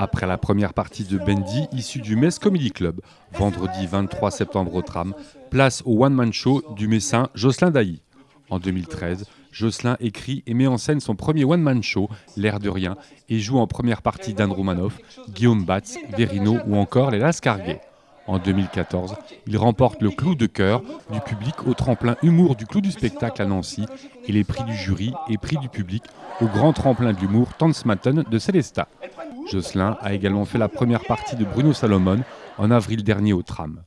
Après la première partie de Bendy, issue du Metz Comedy Club, vendredi 23 septembre au Tram, place au one-man show du Messin Jocelyn Dailly. En 2013, Jocelyn écrit et met en scène son premier one-man show, L'air de rien, et joue en première partie d'Anne Romanoff, Guillaume Batz, Verino ou encore les Lascarguet. En 2014, il remporte le Clou de cœur du public au tremplin humour du Clou du spectacle à Nancy et les prix du jury et prix du public au grand tremplin de l'humour Tanzmatten de Célestat. Jocelyn a également fait la première partie de Bruno Salomon en avril dernier au Tram.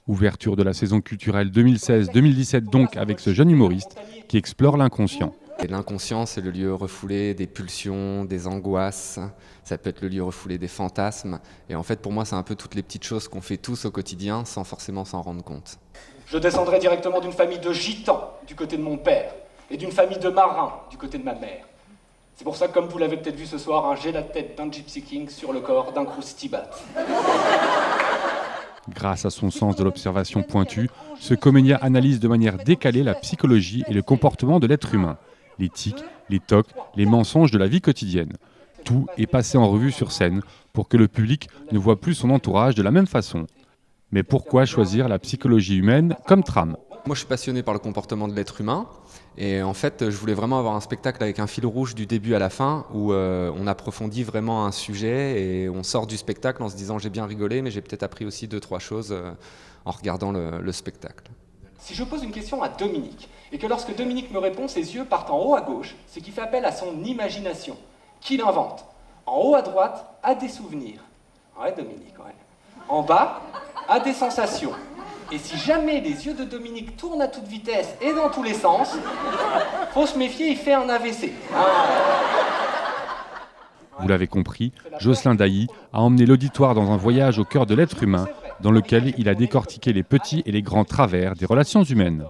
Ouverture de la saison culturelle 2016-2017 donc avec ce jeune humoriste qui explore l'inconscient. Et l'inconscient, c'est le lieu refoulé des pulsions, des angoisses, ça peut être le lieu refoulé des fantasmes. Et en fait, pour moi, c'est un peu toutes les petites choses qu'on fait tous au quotidien sans forcément s'en rendre compte. Je descendrai directement d'une famille de gitans du côté de mon père et d'une famille de marins du côté de ma mère. C'est pour ça que, comme vous l'avez peut-être vu ce soir, j'ai la tête d'un Gypsy King sur le corps d'un croustibat. Grâce à son sens de l'observation pointue, ce comédien analyse de manière décalée la psychologie et le comportement de l'être humain. Les tics, les tocs, les mensonges de la vie quotidienne. Tout est passé en revue sur scène pour que le public ne voit plus son entourage de la même façon. Mais pourquoi choisir la psychologie humaine comme trame ? Moi, je suis passionné par le comportement de l'être humain. Et en fait, je voulais vraiment avoir un spectacle avec un fil rouge du début à la fin où on approfondit vraiment un sujet et on sort du spectacle en se disant j'ai bien rigolé, mais j'ai peut-être appris aussi 2-3 choses en regardant le spectacle. Si je pose une question à Dominique, et que lorsque Dominique me répond, ses yeux partent en haut à gauche, c'est qu'il fait appel à son imagination, qu'il invente. En haut à droite, à des souvenirs. Ouais, Dominique, ouais. En bas, à des sensations. Et si jamais les yeux de Dominique tournent à toute vitesse et dans tous les sens, faut se méfier, il fait un AVC. Vous l'avez compris, Jocelyn Dailly a emmené l'auditoire dans un voyage au cœur de l'être humain, dans lequel il a décortiqué les petits et les grands travers des relations humaines.